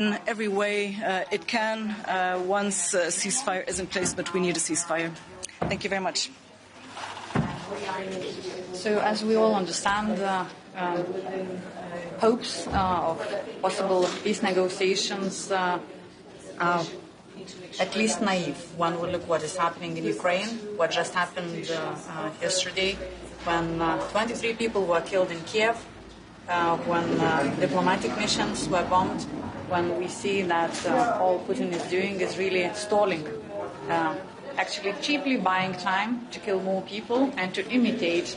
in every way it can once a ceasefire is in place, but we need a ceasefire. Thank you very much. So, as we all understand, hopes of possible peace negotiations are at least naive. One will look what is happening in Ukraine, what just happened yesterday, when 23 people were killed in Kiev, when diplomatic missions were bombed, when we see that all Putin is doing is really stalling, actually cheaply buying time to kill more people and to imitate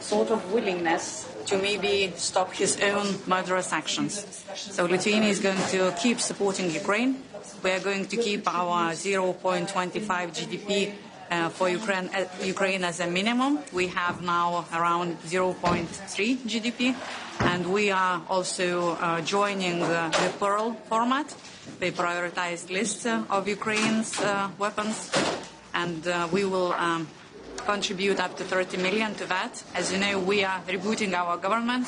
sort of willingness to maybe stop his own murderous actions. So Lithuania is going to keep supporting Ukraine. We are going to keep our 0.25 GDP for Ukraine as a minimum. We have now around 0.3 GDP, and we are also joining the Pearl format, the prioritized list of Ukraine's weapons, and we will contribute up to 30 million to that. As you know, we are rebooting our government.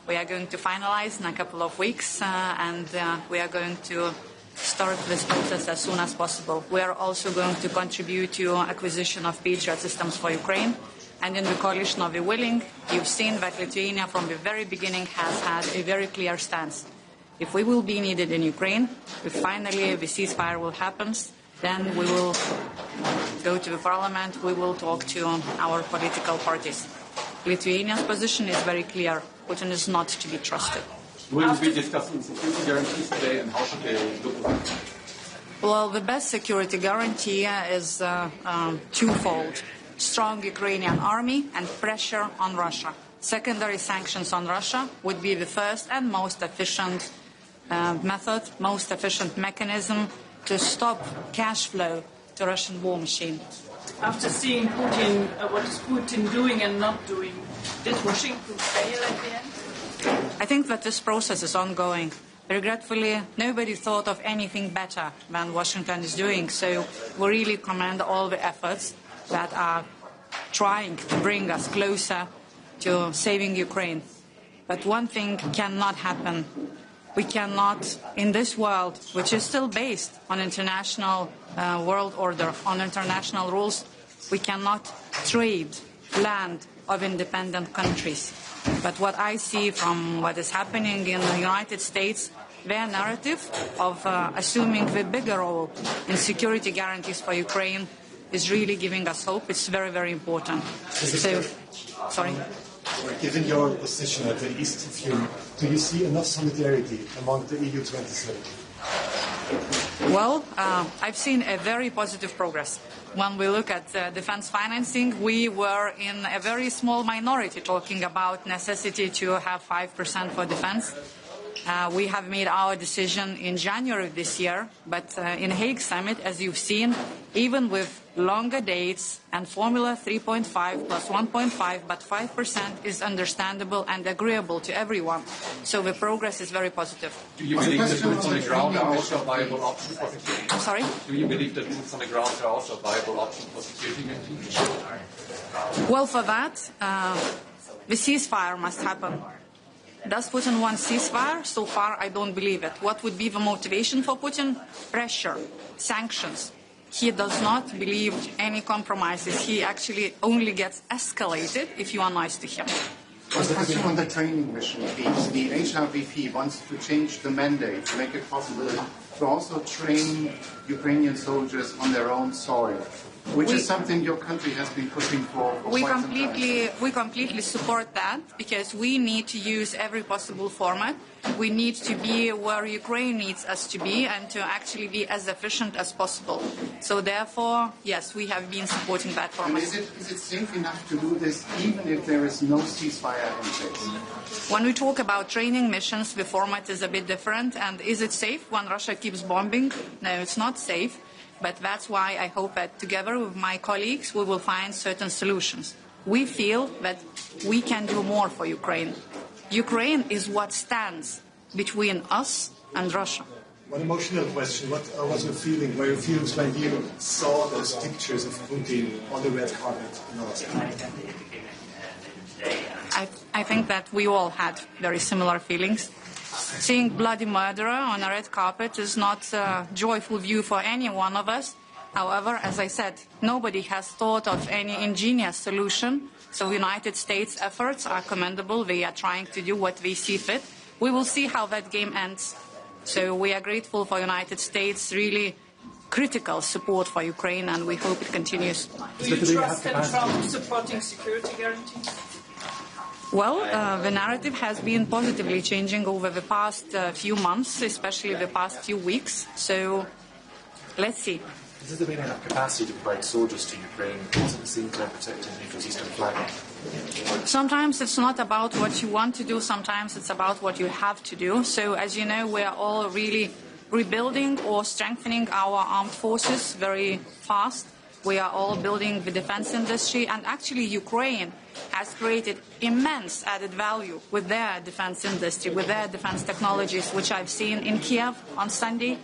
We are going to finalize in a couple of weeks, and we are going to start this process as soon as possible. We are also going to contribute to acquisition of Patriot systems for Ukraine. And in the coalition of the willing, you've seen that Lithuania from the very beginning has had a very clear stance. If we will be needed in Ukraine, if finally the ceasefire will happen, then we will go to the parliament, we will talk to our political parties. Lithuania's position is very clear. Putin is not to be trusted. Will you be discussing security guarantees today, and how should they look like? Well, the best security guarantee is twofold: strong Ukrainian army and pressure on Russia. Secondary sanctions on Russia would be the first and most efficient method, most efficient mechanism to stop cash flow to Russian war machine. After seeing Putin, what is Putin doing and not doing, did Washington fail at the end? I think that this process is ongoing. Regretfully, nobody thought of anything better than Washington is doing, so we really commend all the efforts that are trying to bring us closer to saving Ukraine. But one thing cannot happen. We cannot, in this world, which is still based on international world order, on international rules, we cannot trade land of independent countries. But what I see from what is happening in the United States, their narrative of assuming the bigger role in security guarantees for Ukraine is really giving us hope. It's very, very important. So, sorry. Given your position at the east of Europe, do you see enough solidarity among the EU 27? Well, I've seen a very positive progress. When we look at defense financing, we were in a very small minority talking about necessity to have 5% for defense. We have made our decision in January this year, but in Hague Summit, as you've seen, even with longer dates and formula 3.5 plus 1.5, but 5% is understandable and agreeable to everyone. So the progress is very positive. Do you believe that boots on the ground are also a viable option for security? I'm sorry? Do you believe that boots on the ground are also a viable option for security guarantees? Well, for that, the ceasefire must happen. Does Putin want ceasefire? So far, I don't believe it. What would be the motivation for Putin? Pressure, sanctions. He does not believe any compromises. He actually only gets escalated if you are nice to him. A question on the training mission, please. The HRVP wants to change the mandate to make it possible to also train Ukrainian soldiers on their own soil, which is something your country has been pushing for quite some time. We completely support that, because we need to use every possible format. We need to be where Ukraine needs us to be and to actually be as efficient as possible. So therefore, yes, we have been supporting that format. And is it safe enough to do this even if there is no ceasefire in place? When we talk about training missions, the format is a bit different. And is it safe when Russia keeps bombing? No, it's not safe. But that's why I hope that together with my colleagues, we will find certain solutions. We feel that we can do more for Ukraine. Ukraine is what stands between us and Russia. One emotional question. What was your feeling? Were your feelings when you saw those pictures of Putin on the red carpet in Moscow? I think that we all had very similar feelings. Seeing bloody murderer on a red carpet is not a joyful view for any one of us. However, as I said, nobody has thought of any ingenious solution. So United States efforts are commendable. They are trying to do what they see fit. We will see how that game ends. So we are grateful for United States really critical support for Ukraine, and we hope it continues. Do you trust in Trump supporting security guarantees? Well, the narrative has been positively changing over the past few months, especially the past few weeks. So let's see. Does there been enough capacity to provide soldiers to Ukraine? Doesn't seem to protect NATO's eastern flank. Sometimes it's not about what you want to do, sometimes it's about what you have to do. So as you know, we are all really rebuilding or strengthening our armed forces very fast. We are all building the defense industry, and actually Ukraine has created immense added value with their defense industry, with their defense technologies, which I've seen in Kiev on Sunday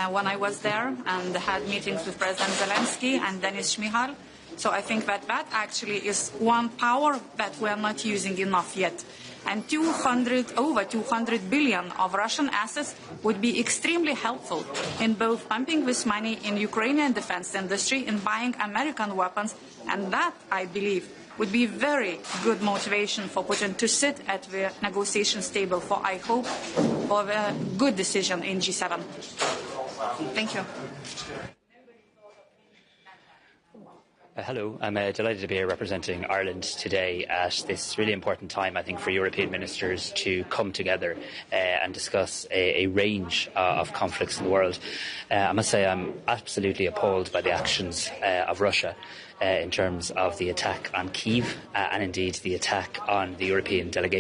when I was there and had meetings with President Zelensky and Denis Shmyhal. So I think that actually is one power that we are not using enough yet. And over 200 billion of Russian assets would be extremely helpful in both pumping this money in Ukrainian defense industry, in buying American weapons, and that, I believe, would be very good motivation for Putin to sit at the negotiation table for, I hope, for a good decision in G7. Thank you. Hello, I'm delighted to be here representing Ireland today at this really important time, I think, for European ministers to come together and discuss a range of conflicts in the world. I must say I'm absolutely appalled by the actions of Russia in terms of the attack on Kyiv and indeed the attack on the European delegation.